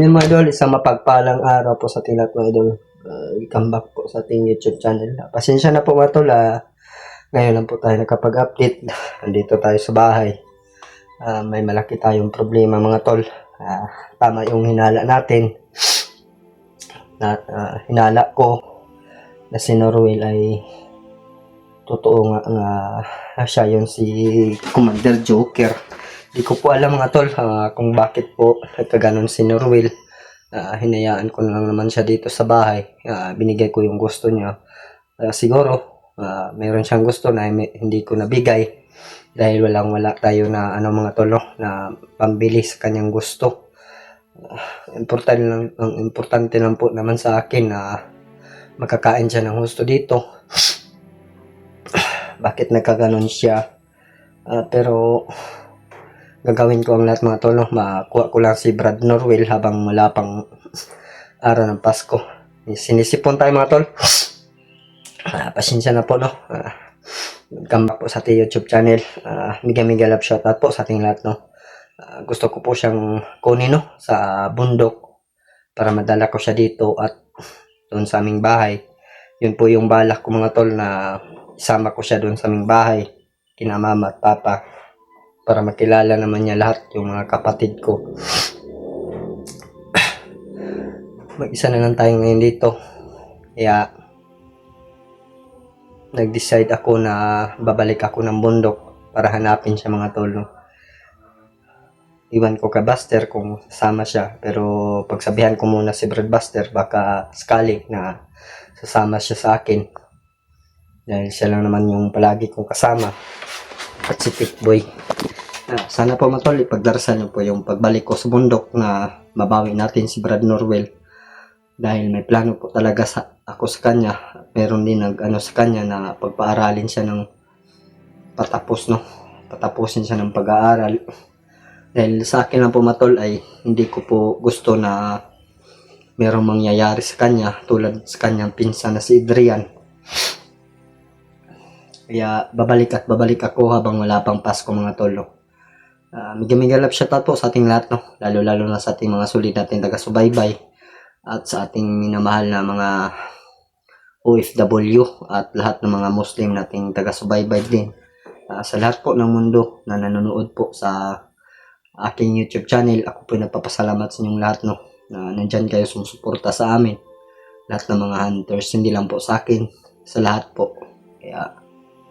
Yun mga idol, isang mapagpalang araw po sa ating lahat mga idol. Welcome back po sa ating YouTube channel. Pasensya na po mga tol, ngayon lang po tayo nakapag-update. Nandito tayo sa bahay. May malaki tayong problema mga tol. Tama yung hinala natin. Hinala ko na si Norwell ay totoo nga siya yun si Commander Joker. Di ko po alam mga tol kung bakit po nagkaganon si Norwell. Hinayaan ko lang naman siya dito sa bahay. Binigay ko yung gusto niya. Siguro mayroon siyang gusto na hindi ko nabigay dahil wala tayo na mga tol na pambili sa kanyang gusto. Importante lang po naman sa akin na makakain siya ng gusto dito. Bakit nagkaganon siya? Pero gagawin ko ang lahat mga tol, makuha ko lang si Brad Norwell habang wala pang araw ng Pasko. Sinisipon tayo mga tol. Pasensya na po no. Welcome back po sa ating YouTube channel. Mega love shoutout po sa ating lahat no. Gusto ko po siyang kunin no sa bundok para madala ko siya dito at doon sa aming bahay. Yun po yung balak ko mga tol, na isama ko siya doon sa aming bahay kina mama at papa para makilala naman niya lahat yung mga kapatid ko. Mag-isa na lang tayo ngayon dito. Kaya nag-decide ako na babalik ako ng bundok para hanapin siya mga tol. Iwan ko kay Buster kung sasama siya, pero pagsabihan ko muna si Brad Buster baka sakali na sasama siya sa akin. Dahil siya lang naman yung palagi kong kasama at si Pikboy. Sana po mga tol, ipagdarasan niyo po yung pagbalik ko sa bundok na mabawi natin si Brad Norwell. Dahil may plano po talaga ako sa kanya. Meron din sa kanya na pagpaaralin siya ng patapusin siya ng pag-aaral. Dahil sa akin lang po mga tol ay hindi ko po gusto na merong mangyayari sa kanya tulad sa kanyang pinsan na si Adrian. Kaya babalik ako habang wala pang Pasko mga tol. Mega love shoutout po sa ating lahat no. Lalo na sa ating mga sulit natin taga-subaybay at sa ating minamahal na mga OFW at lahat ng mga Muslim nating taga-subaybay din. Sa lahat po ng mundo na nanonood po sa aking YouTube channel, ako po nagpapasalamat sa inyong lahat no, na nandyan kayo sumusuporta sa amin. Lahat ng mga hunters, hindi lang po sa akin, sa lahat po. Kaya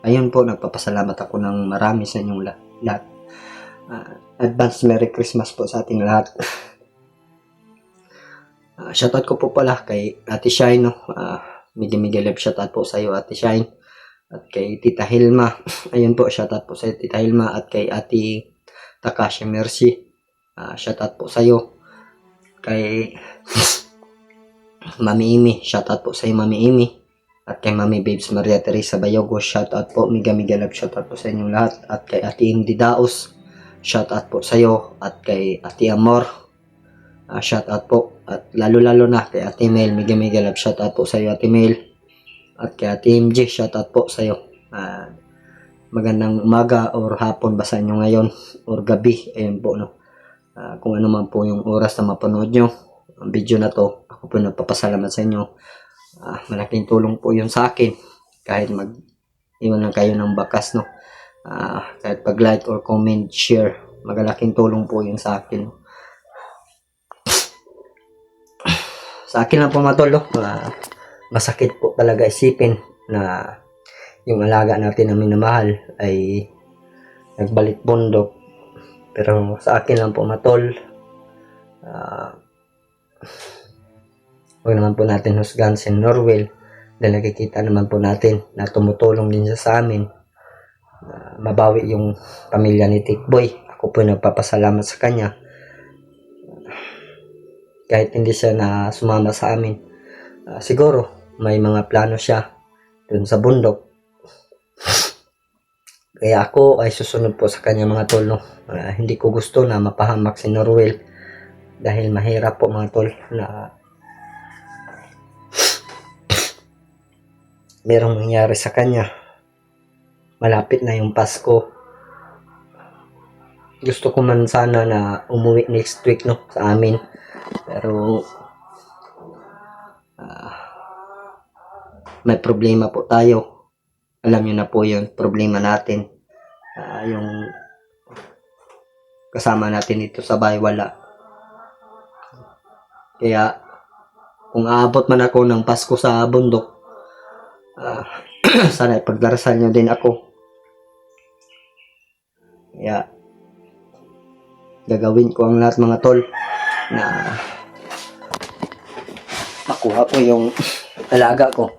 ayun po, nagpapasalamat ako ng marami sa inyong lahat. Advance Merry Christmas po sa ating lahat. Shoutout ko po pala kay Ate Shine no. Mega love shoutout po sa iyo Ate Shine. At kay Tita Hilma. Ayun po, shoutout po sa Tita Hilma at kay Ate Takashi Mercy. Shoutout po sa iyo. Kay Mami Imi, shoutout po sa iyo Mami Imi. At kay Mami Babes Maria Teresa Bayogo, shoutout po. Mega love shoutout po sa inyong lahat. At kay Ate Indy Daos, shoutout po sa iyo. At kay Ate Amor, shoutout po. At lalo na kay Ate Mel, mega love shoutout po sa iyo Ate Mel. At kay Ate MJ, shoutout po sa iyo. Magandang umaga or hapon ba sa inyo ngayon or gabi, ayun po no. Kung ano man po yung oras na mapanood nyo ang video na to, ako po nagpapasalamat sa inyo. Malaking tulong po yun sa akin kahit iwan lang kayo ng bakas no. Kahit pag like or comment, share, magalaking tulong po yun sa akin. Sa akin lang po matulog, masakit po talaga isipin na yung alaga natin na minamahal ay nagbalik bundok. Pero sa akin lang po matol, huwag naman po natin husgahan si Norwell dahil nakikita naman po natin na tumutulong din siya sa amin. Mabawi yung pamilya ni Tikboy. Ako po nagpapasalamat sa kanya kahit hindi siya na sumama sa amin. Siguro may mga plano siya dun sa bundok. Kaya ako ay susunod po sa kanya mga tol no. Hindi ko gusto na mapahamak si Norwell dahil mahirap po mga tol na merong mangyari sa kanya. Malapit na yung Pasko. Gusto ko man sana na umuwi next week, no, sa amin. Pero may problema po tayo. Alam niyo na po yun, problema natin. Yung kasama natin dito sa bahay, wala. Kaya, kung aabot man ako ng Pasko sa bundok, sana ipagdarasal niyo din ako. Kaya, gagawin ko ang lahat, mga tol, na makuha ko yung alaga ko.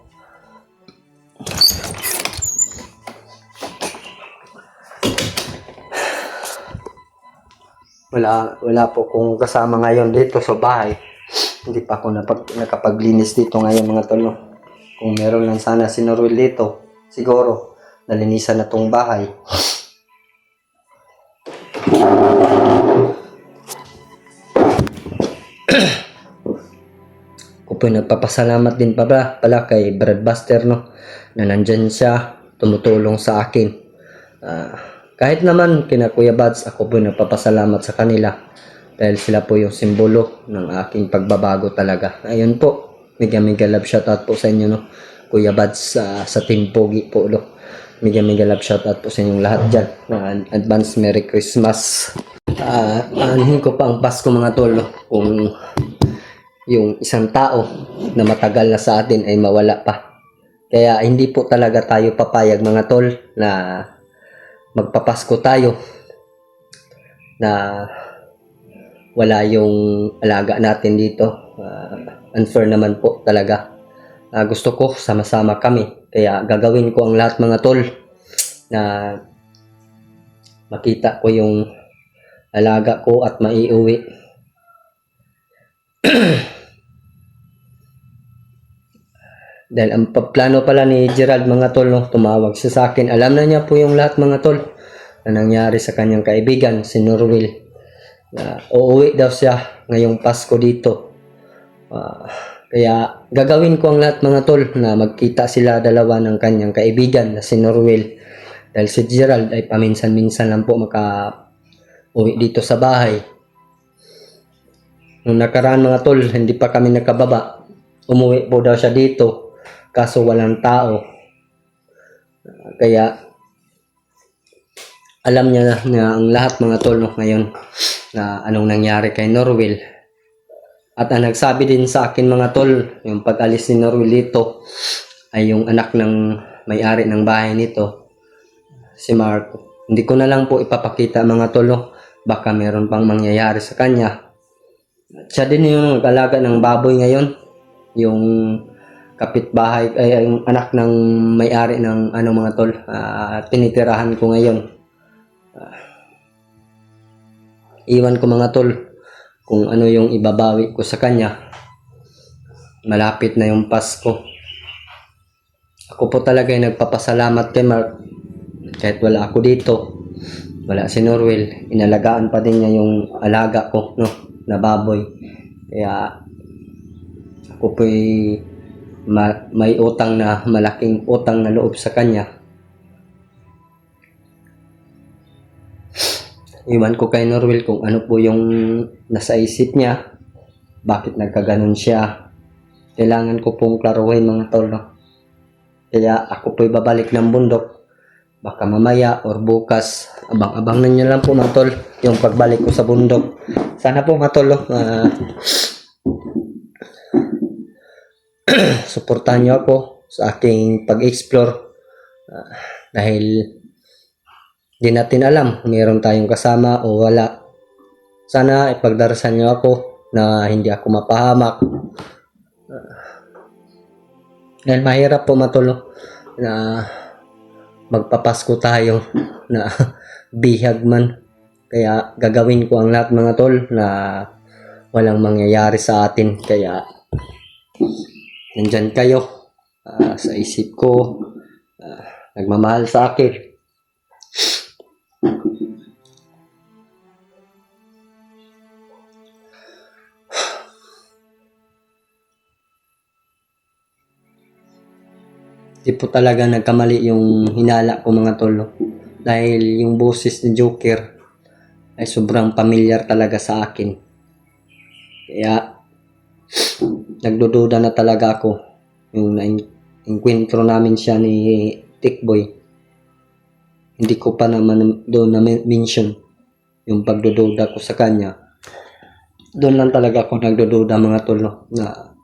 Wala po kong kasama ngayon dito sa bahay. Hindi pa ako nakapaglinis dito ngayon, mga tol, no? Kung meron lang sana si Norwell dito, siguro nalinisan na tong bahay. Ako po nagpapasalamat din pala kay Brad Buster, no, na nandyan siya, tumutulong sa akin. Kahit naman kina Kuya Bads, ako po nagpapasalamat sa kanila dahil sila po yung simbolo ng aking pagbabago talaga. Ayun po, mega love shoutout po sa inyo, no, Kuya Bads, sa Team Pogi po, no. Mega love shoutout po sa inyong lahat dyan. Advance Merry Christmas. Anuhin ko pa ang Pasko, mga tol, no, kung yung isang tao na matagal na sa atin ay mawala pa. Kaya hindi po talaga tayo papayag, mga tol, na magpapasko tayo na wala yung alaga natin dito. Unfair naman po talaga. Gusto ko sama-sama kami, kaya gagawin ko ang lahat, mga tol, na makita ko yung alaga ko at maiuwi. Dahil ang plano pala ni Gerald, mga tol, no, tumawag siya sa akin. Alam na niya po yung lahat, mga tol, na nangyari sa kanyang kaibigan, si Norwell. Uuwi daw siya ngayong Pasko dito. Kaya gagawin ko ang lahat, mga tol, na magkita sila dalawa ng kanyang kaibigan na si Norwell. Dahil si Gerald ay paminsan-minsan lang po maka-uwi dito sa bahay. Nung nakaraan, mga tol, hindi pa kami nakababa. Umuwi po daw siya dito. Kaso walang tao. Kaya alam niya na ang lahat, mga tol, no, ngayon na anong nangyari kay Norwell. At ang nagsabi din sa akin, mga tol, yung pag-alis ni Norwell dito ay yung anak ng may-ari ng bahay nito, si Mark. Hindi ko na lang po ipapakita, mga tol, no, baka meron pang mangyayari sa kanya. Siya din yung nag-alaga ng baboy ngayon, yung kapitbahay, ay yung anak ng may-ari ng mga tol, tinitirahan ko ngayon. Iwan ko, mga tol, kung ano yung ibabawi ko sa kanya. Malapit na yung Pasko. Ako po talaga ay nagpapasalamat kay Mark. Kahit wala ako dito, wala si Norwell, inalagaan pa din niya yung alaga ko, no, na baboy. Kaya ako po may utang na, malaking utang na loob sa kanya. Iwan ko kay Norwell kung ano po yung nasa isip niya, bakit nagkaganon siya. Kailangan ko pong klaruhin, mga tol, no? Kaya ako po'y babalik ng bundok, baka mamaya or bukas. Abang-abang na niyo lang po, mga tol, yung pagbalik ko sa bundok. Sana po, mga tol, no, suportahan niyo ako sa aking pag-explore, dahil di natin alam kung meron tayong kasama o wala. Sana ipagdarasan niyo ako na hindi ako mapahamak, dahil mahirap po, matulog na magpapasko tayo na bihag man. Kaya gagawin ko ang lahat, mga tol, na walang mangyayari sa atin. Kaya nandyan kayo sa isip ko, nagmamahal sa akin. Di po talaga nagkamali yung hinala ko, mga tol, dahil yung boses ni Joker ay sobrang pamilyar talaga sa akin. Kaya nagdududa na talaga ako yung na-enkwentro namin siya ni Tikboy. Hindi ko pa naman doon na-mention yung pagdududa ko sa kanya. Doon lang talaga ako nagdududa mga tol, no, na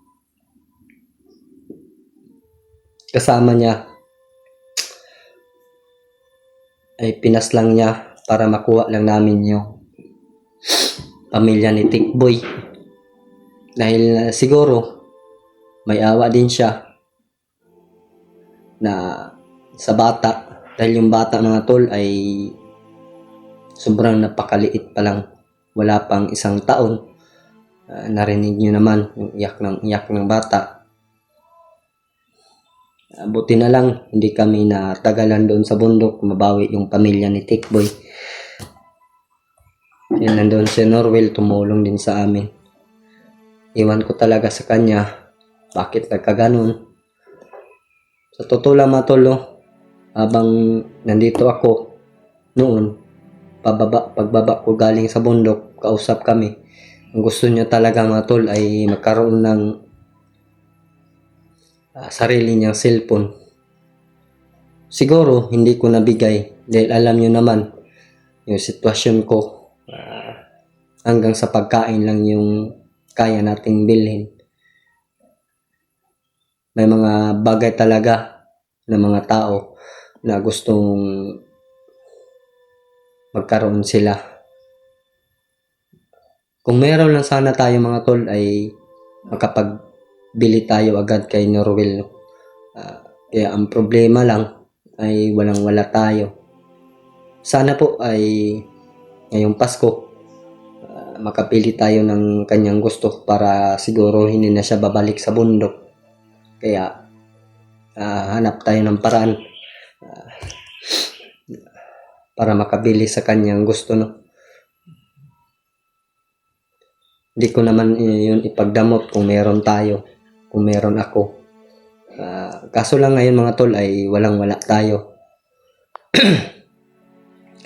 kasama niya ay pinaslang niya para makuha lang namin yung pamilya ni Tikboy. Dahil siguro may awa din siya na sa bata, dahil yung bata mga tol ay sobrang napakaliit pa lang, wala pang 1 taon. Narinig nyo naman yung iyak ng bata. Buti na lang hindi kami natagalan doon sa bundok, mabawi yung pamilya ni Tikboy. Yan, nandun si Norwell, tumulong din sa amin. Iwan ko talaga sa kanya bakit nagkaganon. Sa totoo lang mga tol, habang nandito ako noon, pagbaba ko galing sa bundok, kausap kami. Ang gusto niya talaga mga tol ay magkaroon ng sarili niyang cellphone. Siguro hindi ko nabigay dahil alam niyo naman yung sitwasyon ko, hanggang sa pagkain lang yung kaya nating bilhin. May mga bagay talaga ng mga tao na gustong magkaroon sila. Kung meron lang sana tayo mga tol ay makapagbili tayo agad kay Norwell. Kaya ang problema lang ay walang-wala tayo. Sana po ay ngayong Pasko makapili tayo ng kanyang gusto para siguro hindi na siya babalik sa bundok. Kaya hanap tayo ng paraan para makabili sa kanyang gusto, no? Hindi ko naman yun ipagdamot kung meron tayo, kung meron ako. Kaso lang ngayon mga tol ay walang-wala tayo.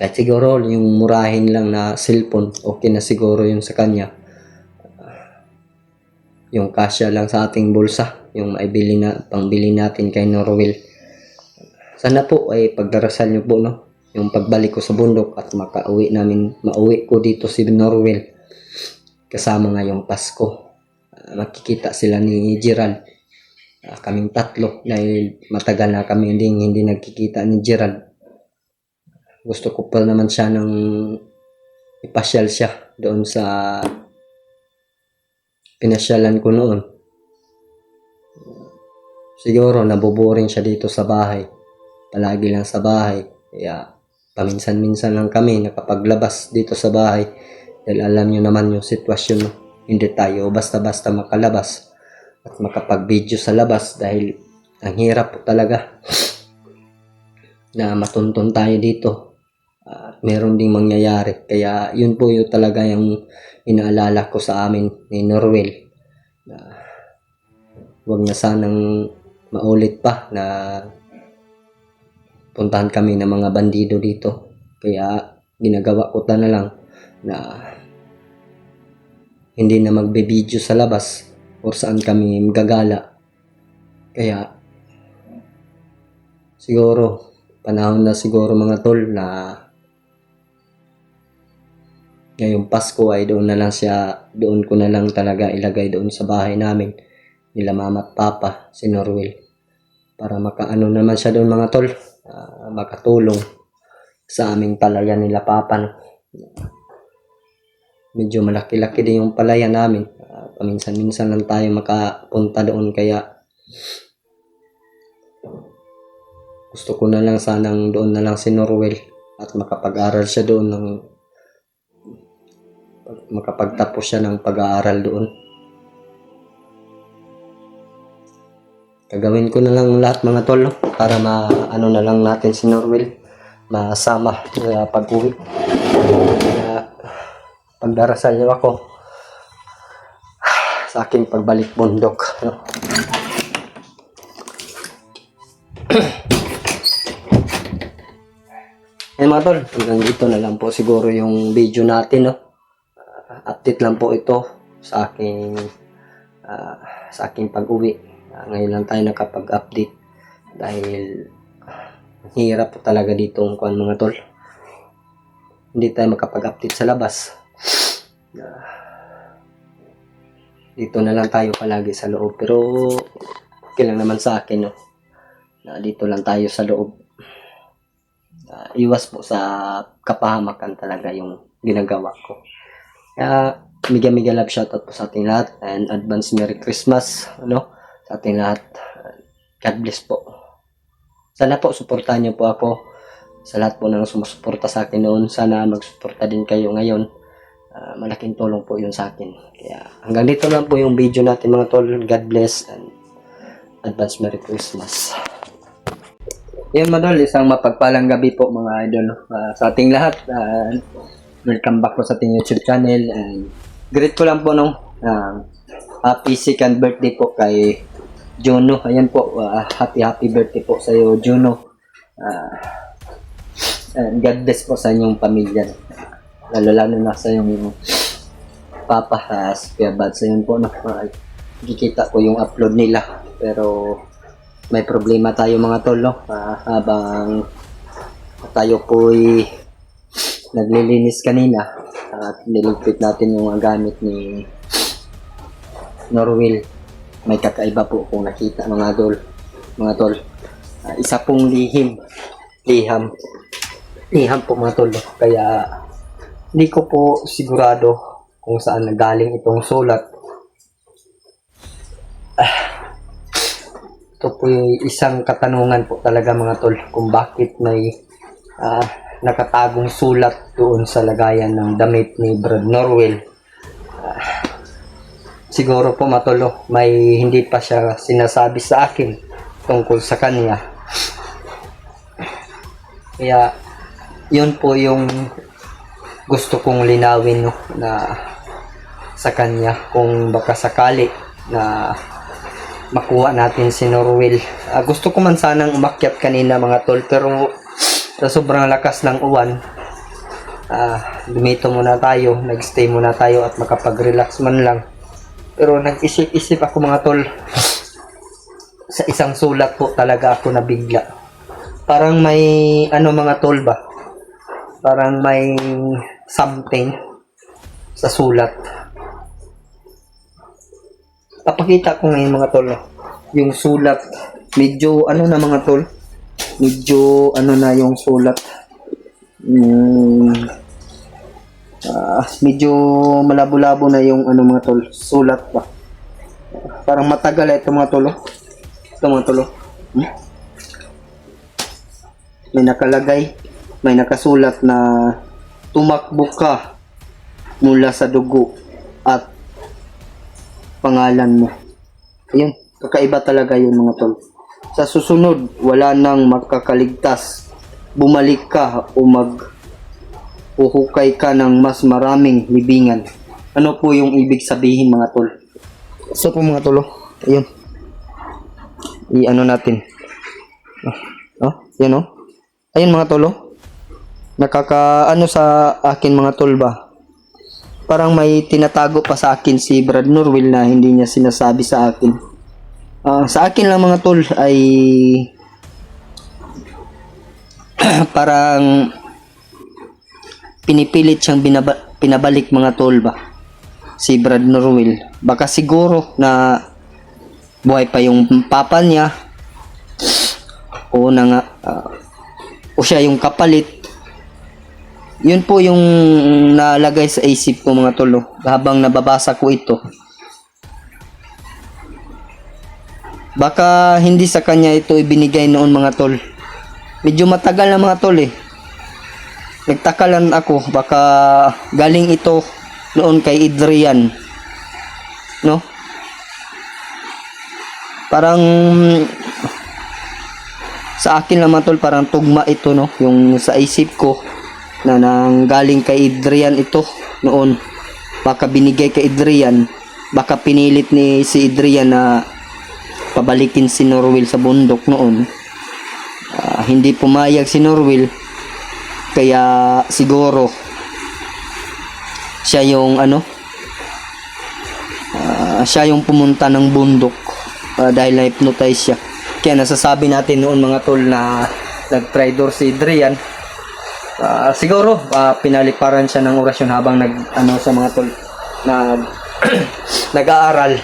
Kahit siguro yung murahin lang na cellphone, okay na siguro yun sa kanya. Yung kasya lang sa ating bulsa, yung maibili na, pangbili natin kay Norwell. Sana po ay pagdarasal nyo po, no? Yung pagbalik ko sa bundok at mauwi ko dito si Norwell. Kasama ngayong Pasko. Makikita sila ni Gerald. Kaming tatlo dahil matagal na kami hindi nagkikita ni Gerald. Gusto ko pa naman siya nang ipasyal siya doon sa pinasyalan ko noon. Siguro naboboring siya dito sa bahay. Palagi lang sa bahay. Kaya paminsan-minsan lang kami nakapaglabas dito sa bahay. Dahil alam nyo naman yung sitwasyon, hindi tayo basta-basta makalabas at makapag-video sa labas dahil ang hirap po talaga na matunton tayo dito. Meron ding mangyayari. Kaya yun po yung talaga yung inaalala ko sa amin ni Norwell. Huwag na sanang maulit pa na puntahan kami ng mga bandido dito. Kaya ginagawa ko na lang na hindi na magbe-video sa labas or saan kami magagala. Kaya siguro panahon na siguro mga tol na ngayong Pasko ay doon ko na lang talaga ilagay doon sa bahay namin nila mama at papa, si Norwell, para makaano naman siya doon mga tol, makatulong sa aming palayan nila papa, no? Medyo malaki-laki din yung palayan namin. Paminsan-minsan lang tayo makapunta doon, kaya gusto ko na lang sanang doon na lang si Norwell at makapag-aral siya doon makapagtapos siya ng pag-aaral doon. Gagawin ko na lang lahat mga tol, no? Para maano na lang natin si Norwell, masama sa pag-uwi. Pagdarasal niyo ako sa aking pagbalik bundok, no? Mga tol, hanggang dito na lang po siguro yung video natin, no? Update lang po ito sa ah, aking pag-uwi. Ngayon lang tayo nakapag-update dahil hirap po talaga dito kuan mga tol. Hindi tayo makapag-update sa labas. Dito na lang tayo palagi sa loob, pero okay lang naman sa akin, no? Na dito lang tayo sa loob. Iwas po sa kapahamakan talaga yung ginagawa ko. Kaya mega love shoutout po sa ating lahat and advance Merry Christmas, ano, sa ating lahat. God bless po. Sana po suportahan niyo po ako sa lahat po ng sumusuporta sa akin noon. Sana magsuporta din kayo ngayon. Malaking tulong po yun sa akin. Kaya hanggang dito lang po yung video natin mga tol. God bless and advance Merry Christmas. Yan madol, isang mapagpalang gabi po mga idol sa ating lahat. Welcome back po sa ating YouTube channel. And greet ko lang po no, happy second birthday po kay Juno. Ayan po, happy birthday po sa iyo Juno. And God bless po sa inyong pamilya. Lalo na sa yung papa, kaya bad sa yun po no. Kikita ko yung upload nila pero may problema tayo mga tol, no? Habang tayo po'y naglilinis kanina at niligpit natin yung gamit ni Norwell. May kakaiba po kung nakita mga tol. Isa pong liham po mga tol, no? Kaya hindi ko po sigurado kung saan nagaling itong sulat. Ito po yung isang katanungan po talaga mga tol, kung bakit may nakatagong sulat doon sa lagayan ng damit ni Brad Norwell. Siguro po mga tol, may hindi pa siya sinasabi sa akin tungkol sa kanya. Kaya yun po yung gusto kong linawin, no, na sa kanya kung baka sakali na makuha natin si Norwell. Gusto ko man sanang umakyat kanina mga tol, pero sa sobrang lakas ng uwan, dumito muna tayo, nagstay muna tayo at makapag-relax man lang. Pero nag-isip-isip ako mga tol, sa isang sulat po talaga ako nabigla. Parang may ano mga tol ba? Parang may something sa sulat. Papakita ko ngayon mga tol, yung sulat, medyo ano na mga tol, medyo ano na yung sulat, medyo malabo-labo na yung ano mga tol, sulat pa. Parang matagal ito mga tol, ito mga tol. May nakalagay, may nakasulat na tumakbo ka mula sa dugo at pangalan mo. Ayun, kakaiba talaga yun mga tol. Sa susunod, wala nang makakaligtas. Bumalik ka o uhukay ka ng mas maraming libingan. Ano po yung ibig sabihin mga tol? So po mga tol, ayun. I-ano natin. Yan o. Ayun mga tol, nakakaano sa akin mga tol ba? Parang may tinatago pa sa akin si Brad Norwell na hindi niya sinasabi sa akin. Sa akin lang mga tol ay parang pinipilit siyang pinabalik mga tol ba, si Brad Norwell. Baka siguro na buhay pa yung papa niya o siya yung kapalit. Yun po yung nalagay sa isip ko mga tol habang nababasa ko ito. Baka hindi sa kanya ito ibinigay noon mga tol. Medyo matagal na mga tol eh. Nagtaka lang ako, baka galing ito noon kay Adrian, no? Parang sa akin lang mga tol, parang tugma ito, no? Yung sa isip ko na nanggaling kay Adrian ito noon. Baka binigay kay Adrian, baka pinilit ni si Adrian na pabalikin si Norwell sa bundok noon. Hindi pumayag si Norwell. Kaya siguro siya yung siya yung pumunta ng bundok dahil na-hypnotize siya. Kaya nasasabi natin noon mga tol na nag-traitor si Adrian. Siguro pinaliparan siya ng orasyon habang sa mga tol nag-aaral.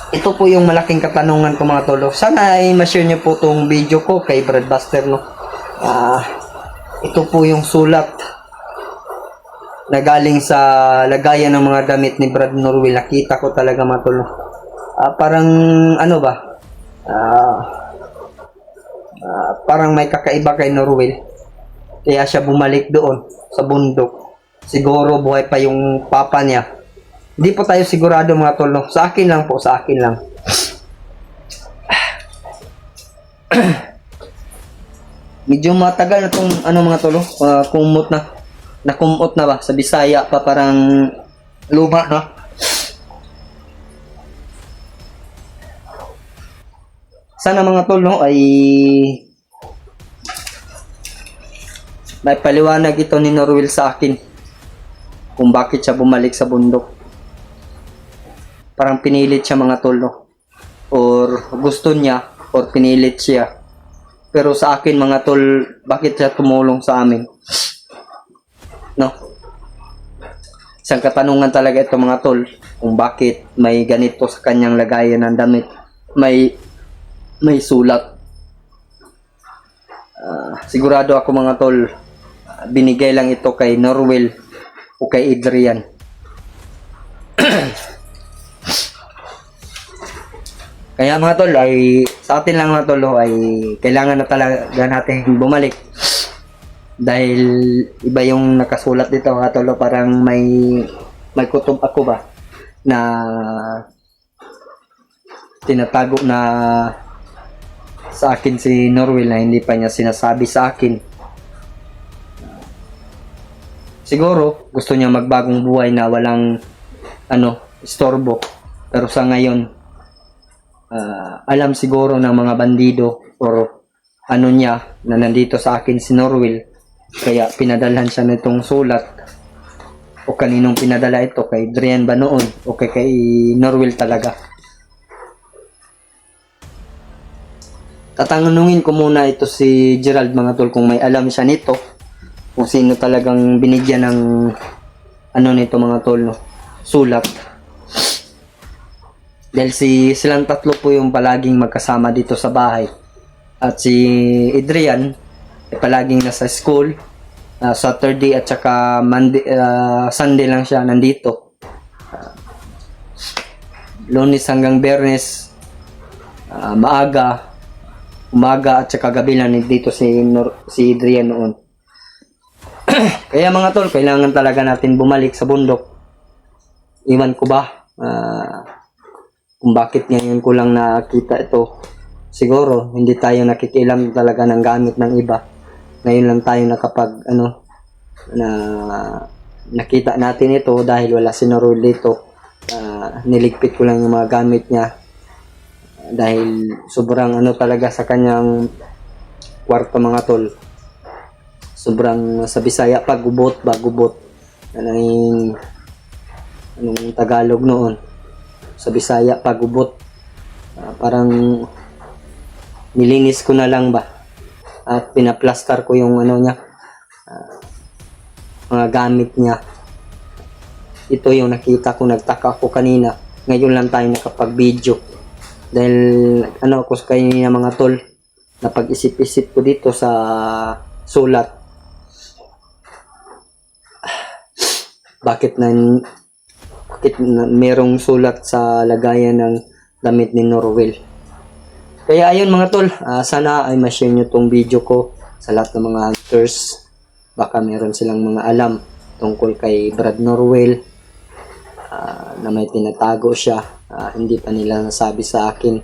Ito po yung malaking katanungan ko mga tol. Sana ay ma-share niyo po tong video ko kay Brad Buster, no. Ito po yung sulat na galing sa lagayan ng mga damit ni Brad Norwell. Nakita ko talaga mga tol. Parang parang may kakaiba kay Norwell. Kaya siya bumalik doon sa bundok. Siguro buhay pa yung papa niya. Hindi po tayo sigurado mga tol, no? Sa akin lang po, sa akin lang. Medyo matagal na tong mga tol, kumot na. Nakumot na ba? Sa Bisaya pa parang luma na. Sana mga tol, no, ay may paliwanag ito ni Norwell sa akin kung bakit siya bumalik sa bundok. Parang pinilit siya mga tol, no? Or gusto niya, or pinilit siya. Pero sa akin mga tol, bakit siya tumulong sa amin? No? Isang katanungan talaga ito mga tol, kung bakit may ganito sa kanyang lagayan ng damit. May sulat. Sigurado ako mga tol, binigay lang ito kay Norwell o kay Adrian. Kaya mga tol, ay sa atin lang mga tol, ay kailangan na talaga natin bumalik. Dahil iba yung nakasulat dito mga tol, parang may kutob ako ba na tinatago na sa akin si Norwell na hindi pa niya sinasabi sa akin. Siguro gusto niya magbagong buhay na walang istorbo. Pero sa ngayon alam siguro ng mga bandido or niya na nandito sa akin si Norwell, kaya pinadalhan siya nitong sulat. O kaninong pinadala ito, kay Adrian ba noon o kay Norwell talaga? Tatanungin ko muna ito si Gerald mga tol kung may alam siya nito, kung sino talagang binigyan ng nito mga tol, no? Sulat. Dahil silang tatlo po yung palaging magkasama dito sa bahay. At si Adrian ay palaging nasa school. Saturday at saka Monday, Sunday lang siya nandito. Lunes hanggang Biyernes, umaga at saka gabi lang dito si Adrian noon. Kaya mga tol, kailangan talaga natin bumalik sa bundok. Iwan ko ba kung bakit ngayon ko lang nakita ito. Siguro hindi tayo nakikialam talaga ng gamit ng iba. Ngayon lang tayo nakapag na nakita natin ito dahil wala si Norwell dito. Niligpit ko lang yung mga gamit niya dahil sobrang talaga sa kanyang kwarto mga tol. Sobrang sa Bisaya pa gubot. Anong Tagalog noon? Sa Bisaya pagubot. Parang nilinis ko na lang ba at pinaplastar ko yung niya, mga gamit niya. Ito yung nakita ko, nagtaka ako kanina. Ngayon lang tayo nakapag-video dahil ako sa kanina mga tol, napag-isip-isip ko dito sa sulat. Bakit merong sulat sa lagayan ng damit ni Norwell. Kaya ayun mga tol, sana ay ma-share nyo tong video ko sa lahat ng mga hunters. Baka meron silang mga alam tungkol kay Brad Norwell, na may tinatago siya, hindi pa nila nasabi sa akin.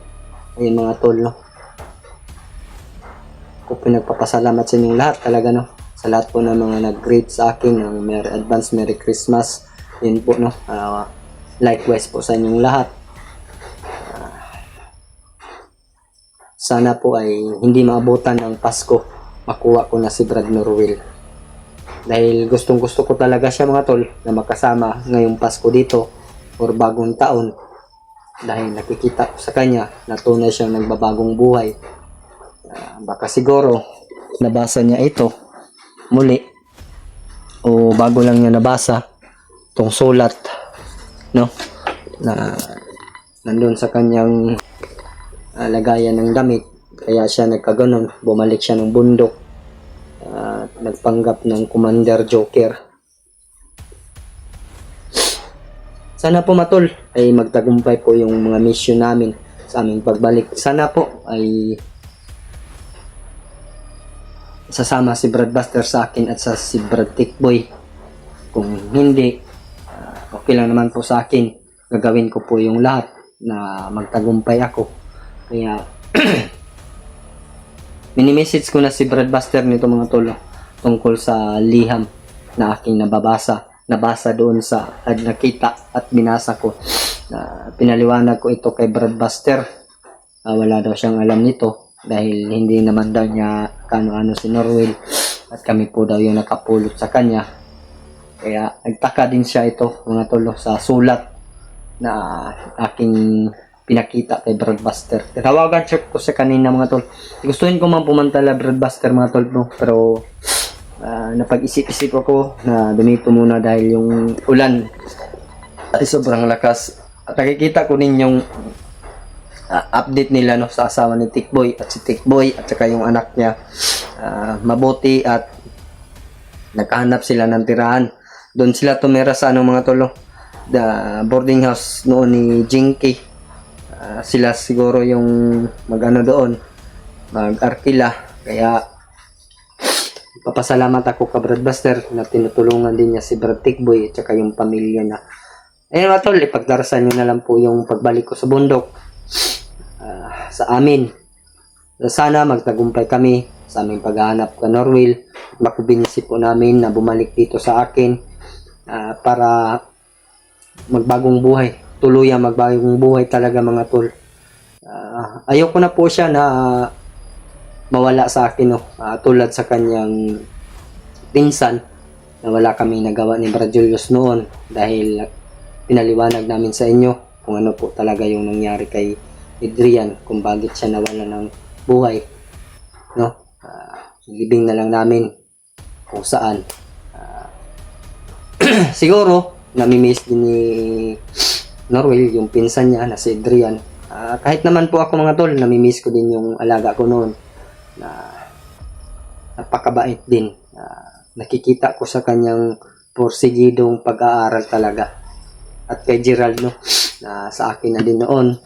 Ayun mga tol, no? Ako pinagpapasalamat sa inyong lahat talaga, no? Sa lahat po ng mga nag-greet sa akin ng advance Merry Christmas. Yun po, no? Likewise po sa inyong lahat. Sana po ay hindi maabutan ng Pasko makuha ko na si Brad Norwell. Dahil gustong gusto ko talaga siya mga tol na makasama ngayong Pasko dito or bagong taon. Dahil nakikita ko sa kanya na tunay siyang nagbabagong buhay. Baka siguro nabasa niya ito muli o bago lang niya nabasa tong sulat, no, na nandun sa kanyang lagayan ng damit, kaya siya nagkaganon, bumalik siya ng bundok, nagpanggap ng Commander Joker. Sana po matol ay magtagumpay po yung mga mission namin sa aming pagbalik. Sana po ay sasama si Brad Buster sa akin at sa si Brad Tickboy. Kung hindi, okay lang naman po sa akin. Gagawin ko po yung lahat na magtagumpay ako. Kaya mini-message ko na si Brad Buster nito mga tol tungkol sa liham na aking nabasa doon sa nakita at binasa ko. Pinaliwanag ko ito kay Brad Buster. Wala daw siyang alam nito dahil hindi naman daw niya kano-ano si Norwell at kami po daw yung nakapulot sa kanya. Kaya nagtaka din siya ito mga tol sa sulat na aking pinakita kay Brad Buster. Tawagan check ko sa kanina mga tol. Gustuhin ko man pumantala Brad Buster mga tol, no? Pero napag-isip-isip ako na dumito muna dahil yung ulan ay sobrang lakas. At nakikita ko din yung update nila, no, sa asawa ni Tickboy at si Tickboy at saka yung anak niya. Mabuti at nakahanap sila ng tirahan. Doon sila tumira sa mga tolo, the boarding house noon ni Jinky. Sila siguro yung doon, mag-arkila. Kaya papasalamat ako ka Brad Buster na tinutulungan din niya si Brad Tickboy at saka yung pamilya na. Ayun mga tol, ipagdarasan nyo na lang po yung pagbalik ko sa bundok sa amin. Sana magtagumpay kami sa aming paghahanap ka Norwell at makubinisi po namin na bumalik dito sa akin para magbagong buhay. Tuluyang magbagong buhay talaga mga tol. Ayoko na po siya na mawala sa akin, no? Tulad sa kanyang pinsan na wala kami nagawa ni Brad Julius noon dahil pinaliwanag namin sa inyo kung ano po talaga yung nangyari kay Adrian, kung bakit siya nawala ng buhay, no? Libing na lang namin kung saan. Siguro nami-miss din ni Norwell yung pinsan niya na si Adrian. Kahit naman po ako mga tol, nami-miss ko din yung alaga ko noon na napakabait din. Nakikita ko sa kanyang porsigidong pag-aaral talaga. At kay Gerald, no, na sa akin na din noon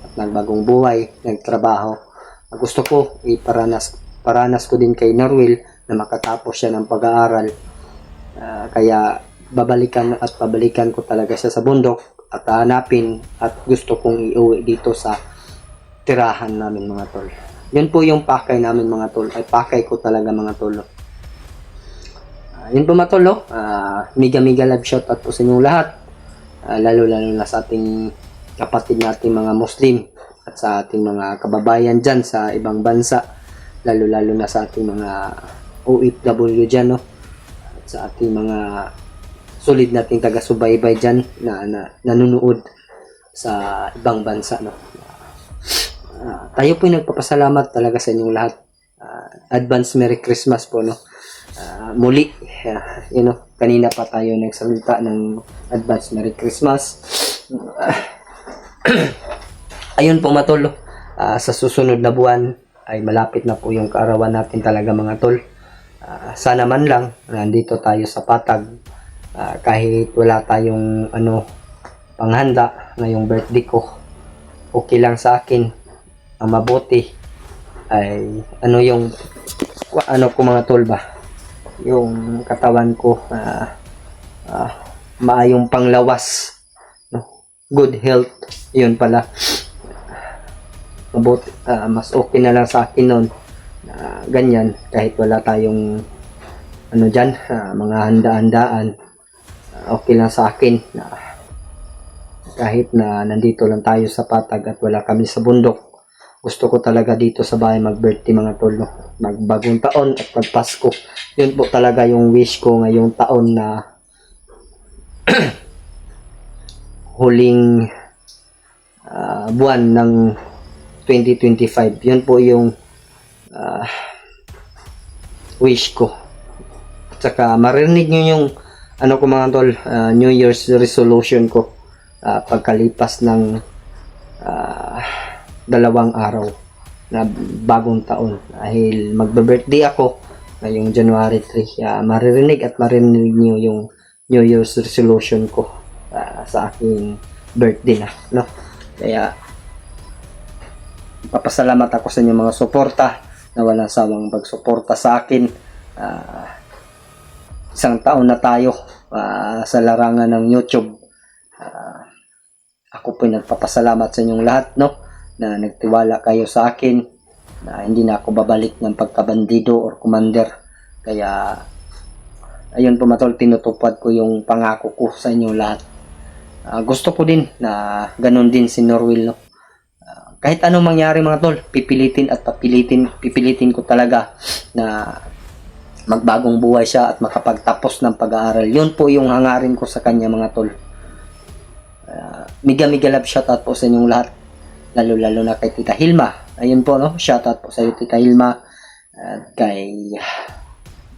at nagbagong buhay, nagtrabaho. Gusto ko paranas ko din kay Norwell na makatapos siya ng pag-aaral. Kaya babalikan ko talaga siya sa bundok at hanapin at gusto kong iuwi dito sa tirahan namin mga tol. Yun po yung pakay namin mga tol. Ay pakay ko talaga mga tol. Yun po mga tol. Mega love shoutout po sa inyong lahat. Lalo na sa ating kapatid nating mga Muslim at sa ating mga kababayan dyan sa ibang bansa. Lalo na sa ating mga OFW dyan, no? At sa ating mga solid nating taga-subaybay dyan na nanonood sa ibang bansa, no? Tayo po yung nagpapasalamat talaga sa inyong lahat. Advance Merry Christmas po, no? Muli, kanina pa tayo nagsalita ng Advance Merry Christmas. Ayun po mga tol, sa susunod na buwan ay malapit na po yung kaarawan natin talaga mga tol. Sana man lang nandito tayo sa Patag, kahit wala tayong panghanda ngayong birthday ko, okay lang sa akin. Ang mabuti ay yung ko mga tol ba, yung katawan ko maayong panglawas, no? Good health, yun pala. Mabuti, mas okay na lang sa akin nun ganyan, kahit wala tayong dyan, mga handa-handaan, okay lang sa akin kahit na nandito lang tayo sa Patag at wala kami sa bundok. gusto ko talaga dito sa bahay mag-birthday mga tol, no? Magbagong taon at magpasko. Yun po talaga yung wish ko ngayong taon na huling buwan ng 2025. Yun po yung wish ko. At saka marinig nyo yung ano ko mga tol, New Year's resolution ko pagkalipas ng 2 araw na bagong taon, dahil magbe-birthday ako ngayong January 3. Maririnig at marinig niyo yung New Year's resolution ko sa aking birthday na, no? Kaya papasalamat ako sa inyong mga suporta na walang sawang pagsuporta sa akin. Isang taon na tayo sa larangan ng YouTube. Ako po nagpapasalamat sa inyong lahat, no, na nagtiwala kayo sa akin, na hindi na ako babalik ng pagkabandido or commander. Kaya ayun po matol, tinutupad ko yung pangako ko sa inyong lahat. Gusto ko din na ganun din si Norwil, no. Kahit anong mangyari mga tol, pipilitin ko talaga na magbagong buhay siya at makapagtapos ng pag-aaral. Yun po yung hangarin ko sa kanya mga tol. Mega love shoutout po sa inyong lahat, lalo na kay Tita Hilma. Ayun po, no, shoutout po sa iyo Tita Hilma, at kay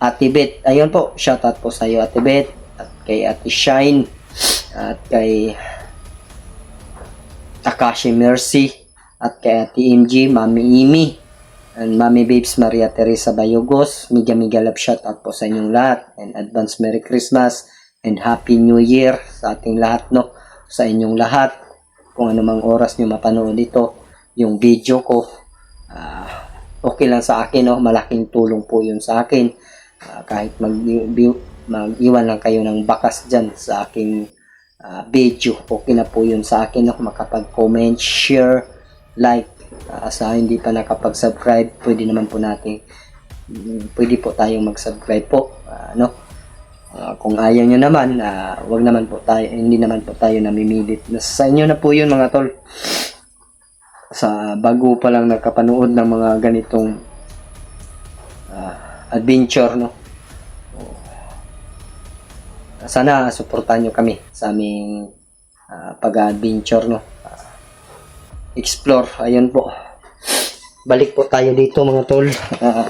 Ate Beth. Ayun po, shoutout po sa iyo Ate Beth, at kay Ate Shine, at kay Takashi Mercy, at kay Ate MG, Mami Imi, and Mami Babes Maria Teresa Bayogos. Mega love shoutout po sa inyong lahat, and advance Merry Christmas and Happy New Year sa ating lahat, no, sa inyong lahat. Kung anumang oras nyo mapanood ito, yung video ko, okay lang sa akin, no? Malaking tulong po yun sa akin. Kahit mag-iwan lang kayo ng bakas dyan sa aking video, okay na po yun sa akin, no? Makapag-comment, share, like. Sa hindi pa nakapag-subscribe, pwede po tayong mag-subscribe po, no? Kung ayaw nyo naman, hindi naman po tayo namimilit. Sa inyo na po yun mga tol. Sa bago pa lang nakapanood ng mga ganitong adventure, no? Sana suportahan nyo kami sa aming pag-adventure, no? Explore, ayun po. Balik po tayo dito mga tol.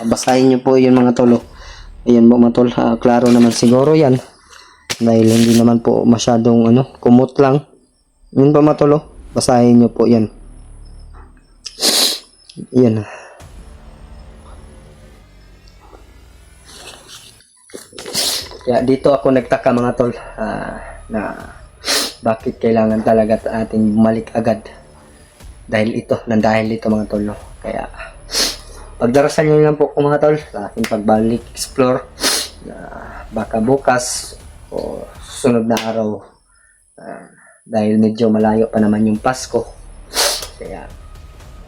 Basahin nyo po yun mga tol. Ayan po mga tol, klaro naman siguro yan, dahil hindi naman po masyadong kumot lang. Yun po mga tol, basahin nyo po yan. Yan. Kaya dito ako nagtaka mga tol, na bakit kailangan talaga ating bumalik agad. Dahil ito mga tol, no? Kaya pagdarasan nyo lang po mga tol sa ating pagbalik explore, baka bukas o sunod na araw, dahil medyo malayo pa naman yung Pasko. Kaya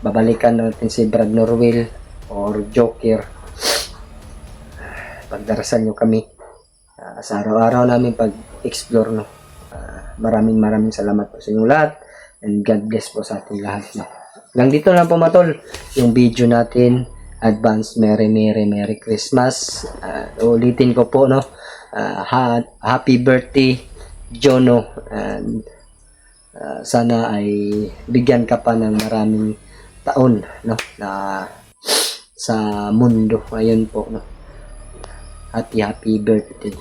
babalikan natin si Brad Norwil or Joker. Pagdarasan nyo kami sa araw-araw namin pag-explore, no? Maraming salamat po sa inyong lahat, and God bless po sa ating lahat, no? Hanggang dito lang po mga tol yung video natin. Advance Merry Christmas. Ulitin ko po, no, happy birthday Jono, and sana ay bigyan ka pa ng maraming taon, no, na sa mundo. Ayun po, no. Happy birthday.